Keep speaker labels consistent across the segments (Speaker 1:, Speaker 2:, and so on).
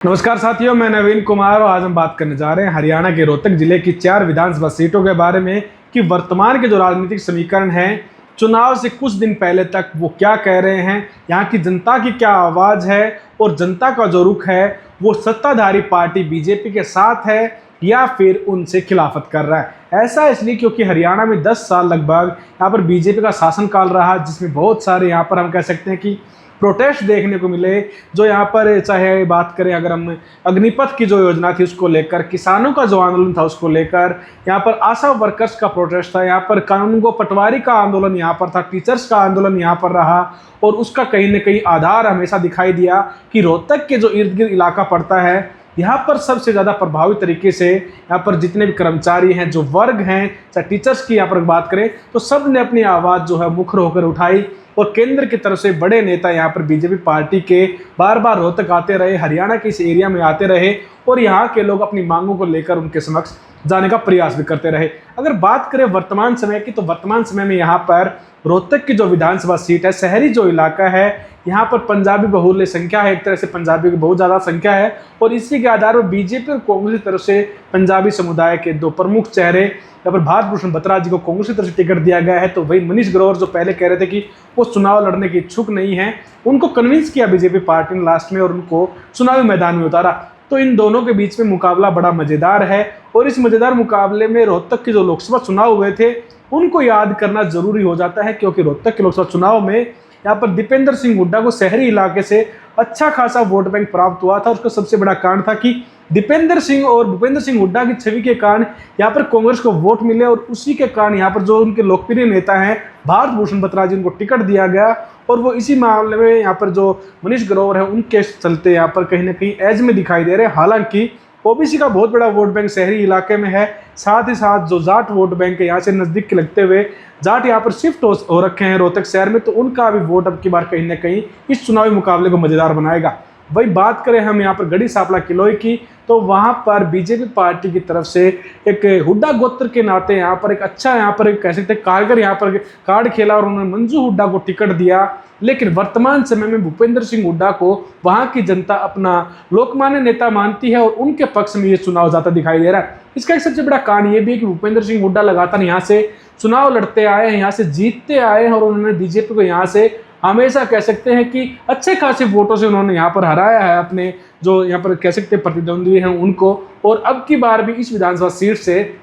Speaker 1: नमस्कार साथियों, मैं नवीन कुमार और आज हम बात करने जा रहे हैं हरियाणा के रोहतक जिले की 4 विधानसभा सीटों के बारे में कि वर्तमान के जो राजनीतिक समीकरण हैं चुनाव से कुछ दिन पहले तक वो क्या कह रहे हैं, यहाँ की जनता की क्या आवाज़ है और जनता का जो रुख है वो सत्ताधारी पार्टी बीजेपी के साथ है या फिर उनसे खिलाफत कर रहा है। ऐसा इसलिए क्योंकि हरियाणा में 10 साल लगभग यहाँ पर बीजेपी का शासनकाल रहा, जिसमें बहुत सारे यहाँ पर हम कह सकते हैं कि प्रोटेस्ट देखने को मिले। जो यहाँ पर चाहे बात करें अगर हम अग्निपथ की जो योजना थी उसको लेकर, किसानों का जो आंदोलन था उसको लेकर, यहाँ पर आशा वर्कर्स का प्रोटेस्ट था, यहाँ पर कानून को पटवारी का आंदोलन यहाँ पर था, टीचर्स का आंदोलन यहाँ पर रहा और उसका कहीं ना कहीं आधार हमेशा दिखाई दिया कि रोहतक के जो इर्द गिर्द इलाका पड़ता है यहाँ पर सबसे ज़्यादा प्रभावी तरीके से यहाँ पर जितने भी कर्मचारी हैं, जो वर्ग हैं, चाहे टीचर्स की यहाँ पर बात करें तो सब ने अपनी आवाज़ जो है मुखर होकर उठाई और केंद्र की तरफ से बड़े नेता यहाँ पर बीजेपी पार्टी के बार बार रोहतक आते रहे, हरियाणा के इस एरिया में आते रहे और यहाँ के लोग अपनी मांगों को लेकर उनके समक्ष जाने का प्रयास भी करते रहे। अगर बात करें वर्तमान समय की तो वर्तमान समय में यहाँ पर रोहतक की जो विधानसभा सीट है, शहरी जो इलाका है, यहाँ पर पंजाबी बहुल्य संख्या है, एक तरह से पंजाबी की बहुत ज़्यादा संख्या है और इसी के आधार पर बीजेपी और कांग्रेस की तरफ से पंजाबी समुदाय के दो प्रमुख चेहरे यहाँ पर भारत भूषण बत्रा जी को कांग्रेस की तरफ से टिकट दिया गया है, तो वही मनीष ग्रोवर जो पहले कह रहे थे कि वो चुनाव लड़ने के इच्छुक नहीं है, उनको कन्विंस किया बीजेपी पार्टी ने लास्ट में और उनको चुनावी मैदान में उतारा। तो इन दोनों के बीच में मुकाबला बड़ा मज़ेदार है और इस मज़ेदार मुकाबले में रोहतक के जो लोकसभा चुनाव हुए थे उनको याद करना जरूरी हो जाता है, क्योंकि रोहतक के लोकसभा चुनाव में यहाँ पर दीपेंद्र सिंह हुड्डा को शहरी इलाके से अच्छा खासा वोट बैंक प्राप्त हुआ था। उसका सबसे बड़ा कारण था कि दीपेंद्र सिंह और भूपेंद्र सिंह हुड्डा की छवि के कारण यहाँ पर कांग्रेस को वोट मिले और उसी के कारण यहाँ पर जो उनके लोकप्रिय नेता हैं भारत भूषण बत्रा जी, उनको टिकट दिया गया और वो इसी मामले में यहाँ पर जो मनीष ग्रोवर है उनके चलते यहाँ पर कहीं ना कहीं एज में दिखाई दे रहे हैं। हालांकि ओबीसी का बहुत बड़ा वोट बैंक शहरी इलाके में है, साथ ही साथ जो जाट वोट बैंक है यहाँ से नज़दीक के लगते हुए जाट यहाँ पर शिफ्ट हो रखे हैं रोहतक शहर में, तो उनका भी वोट अब की बार कहीं ना कहीं इस चुनावी मुकाबले को मज़ेदार बनाएगा। वही बात करें हम यहाँ पर गढ़ी सांपला किलोई की तो वहाँ पर बीजेपी पार्टी की तरफ से एक हुड्डा गोत्र के नाते यहाँ पर एक अच्छा यहाँ पर कह सकते हैं कारगर यहाँ पर कार्ड खेला और उन्होंने मंजू हुड्डा को टिकट दिया। लेकिन वर्तमान समय में भूपेंद्र सिंह हुड्डा को वहाँ की जनता अपना लोकमान्य नेता मानती है और उनके पक्ष में ये चुनाव ज़्यादा दिखाई दे रहा है। इसका एक सबसे बड़ा कारण ये भी है कि भूपेंद्र सिंह हुड्डा लगातार यहाँ से चुनाव लड़ते आए हैं, यहाँ से जीतते आए हैं और उन्होंने बीजेपी को यहाँ से हमेशा कह सकते हैं कि अच्छे खासे वोटों से उन्होंने यहाँ पर हराया है अपने जो यहाँ पर कह सकते हैं प्रतिद्वंदी हैं उनको, और अब की बार भी इस विधानसभा सीट से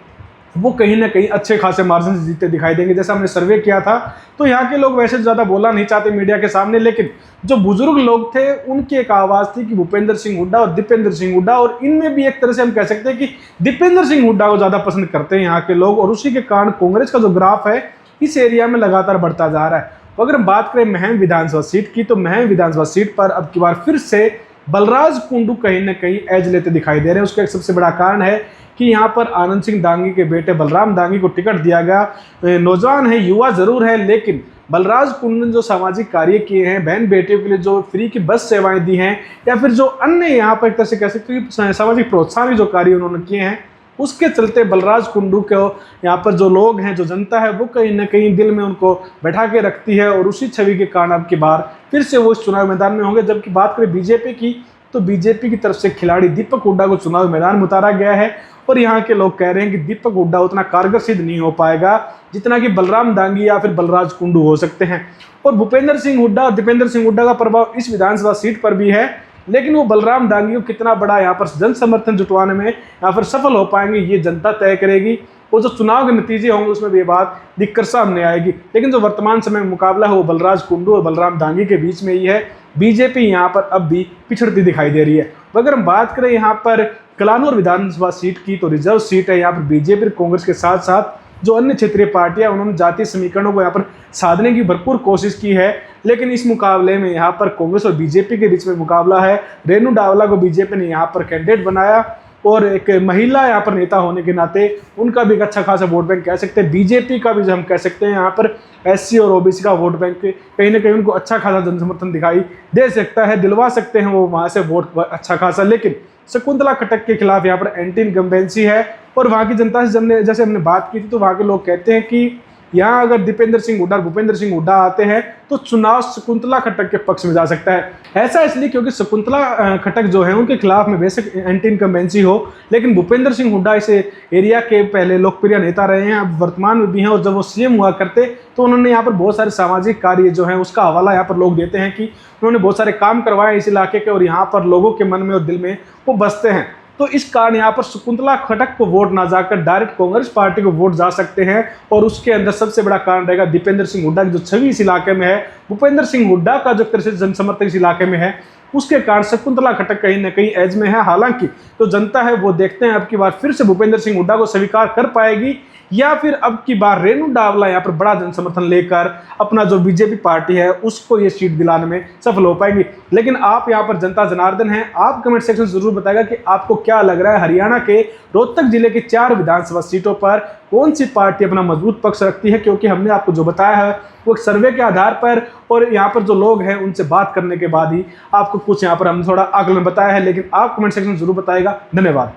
Speaker 1: वो कहीं ना कहीं अच्छे खासे मार्जिन से जीतते दिखाई देंगे। जैसा हमने सर्वे किया था तो यहाँ के लोग वैसे ज़्यादा बोलना नहीं चाहते मीडिया के सामने, लेकिन जो बुजुर्ग लोग थे उनकी एक आवाज़ थी कि भूपेंद्र सिंह हुड्डा और दीपेंद्र सिंह हुड्डा, और इनमें भी एक तरह से हम कह सकते हैं कि दीपेंद्र सिंह हुड्डा को ज़्यादा पसंद करते हैं यहाँ के लोग और उसी के कारण कांग्रेस का जो ग्राफ है इस एरिया में लगातार बढ़ता जा रहा है। तो अगर हम बात करें महम विधानसभा सीट की तो महम विधानसभा सीट पर अब की बार फिर से बलराज कुंडू कहीं ना कहीं एज लेते दिखाई दे रहे हैं। उसका एक सबसे बड़ा कारण है कि यहाँ पर आनंद सिंह दांगी के बेटे बलराम दांगी को टिकट दिया गया। नौजवान है, युवा जरूर है, लेकिन बलराज कुंडू ने जो सामाजिक कार्य किए हैं, बहन बेटियों के लिए जो फ्री की बस सेवाएं दी हैं या फिर जो अन्य यहाँ पर एक तरह से कह सकते हैं सामाजिक प्रोत्साहन जो कार्य उन्होंने किए हैं, उसके चलते बलराज कुंडू को यहाँ पर जो लोग हैं, जो जनता है, वो कहीं ना कहीं दिल में उनको बैठा के रखती है और उसी छवि के कारण अब की बार फिर से वो इस चुनाव मैदान में होंगे। जबकि बात करें बीजेपी की तो बीजेपी की तरफ से खिलाड़ी दीपक हुड्डा को चुनाव मैदान में उतारा गया है और यहाँ के लोग कह रहे हैं कि दीपक हुड्डा उतना कारगर सिद्ध नहीं हो पाएगा जितना कि बलराम दांगी या फिर बलराज कुंडू हो सकते हैं। और भूपेंद्र सिंह हुड्डा और दीपेंद्र सिंह हुड्डा का प्रभाव इस विधानसभा सीट पर भी है, लेकिन वो बलराम दांगी को कितना बड़ा यहाँ पर जन समर्थन जुटवाने में यहाँ पर सफल हो पाएंगे ये जनता तय करेगी। वो जो चुनाव के नतीजे होंगे उसमें भी ये बात दिखकर सामने आएगी। लेकिन जो वर्तमान समय में मुकाबला है वो बलराज कुंडू और बलराम दांगी के बीच में ही है। बीजेपी यहाँ पर अब भी पिछड़ती दिखाई दे रही है। अगर हम बात करें यहाँ पर कलानौर विधानसभा सीट की तो रिजर्व सीट है। यहाँ पर बीजेपी और कांग्रेस के साथ साथ जो अन्य क्षेत्रीय पार्टियां उन्होंने जातीय समीकरणों को यहाँ पर साधने की भरपूर कोशिश की है, लेकिन इस मुकाबले में यहाँ पर कांग्रेस और बीजेपी के बीच में मुकाबला है। रेणु डावला को बीजेपी ने यहाँ पर कैंडिडेट बनाया और एक महिला यहाँ पर नेता होने के नाते उनका भी एक अच्छा खासा वोट बैंक कह सकते हैं। बीजेपी का भी जो हम कह सकते हैं यहाँ पर एससी और ओबीसी का वोट बैंक कहीं ना कहीं उनको अच्छा खासा जनसमर्थन दिखाई दे सकता है, दिलवा सकते हैं वो वहाँ से वोट अच्छा खासा। लेकिन शकुंतला खट्टक के खिलाफ यहाँ पर एंटी इनकम्बेंसी है और वहाँ की जनता से जैसे हमने बात की थी तो वहाँ के लोग कहते हैं कि यहाँ अगर दीपेंद्र सिंह हुड्डा, भूपेंद्र सिंह हुड्डा आते हैं तो चुनाव शकुंतला खट्टक के पक्ष में जा सकता है। ऐसा इसलिए क्योंकि शकुंतला खट्टक जो है उनके खिलाफ में बेशक एंटी इनकम्बेंसी हो, लेकिन भूपेंद्र सिंह हुड्डा इस एरिया के पहले लोकप्रिय नेता रहे हैं, अब वर्तमान में भी हैं, और जब वो सीएम हुआ करते तो उन्होंने यहाँ पर बहुत सारे सामाजिक कार्य जो है उसका हवाला यहाँ पर लोग देते हैं कि उन्होंने बहुत सारे काम करवाए इस इलाके के, और यहाँ पर लोगों के मन में और दिल में वो बसते हैं। तो इस कारण यहाँ पर शकुंतला खट्टक को वोट ना जाकर डायरेक्ट कांग्रेस पार्टी को वोट जा सकते हैं, और उसके अंदर सबसे बड़ा कारण रहेगा दीपेंद्र सिंह हुड्डा की जो छवि इस इलाके में है, भूपेंद्र सिंह हुड्डा का जो कृषि जनसमर्थक इस इलाके में है, उसके कारण शकुंतला खट्टक कहीं ना कहीं एज में है। हालांकि तो जनता है वो देखते हैं अब की बार फिर से भूपेंद्र सिंह हुड्डा को स्वीकार कर पाएगी, या फिर अब की बार रेणु डावला यहाँ पर बड़ा जनसमर्थन लेकर अपना जो बीजेपी पार्टी है उसको ये सीट दिलाने में सफल हो पाएंगी। लेकिन आप यहाँ पर जनता जनार्दन हैं, आप कमेंट सेक्शन जरूर बताएगा कि आपको क्या लग रहा है, हरियाणा के रोहतक जिले की 4 विधानसभा सीटों पर कौन सी पार्टी अपना मजबूत पक्ष रखती है। क्योंकि हमने आपको जो बताया है वो एक सर्वे के आधार पर और यहाँ पर जो लोग हैं उनसे बात करने के बाद ही आपको कुछ यहाँ पर हमने थोड़ा आकलन बताया है। लेकिन आप कमेंट सेक्शन जरूर बताएगा। धन्यवाद।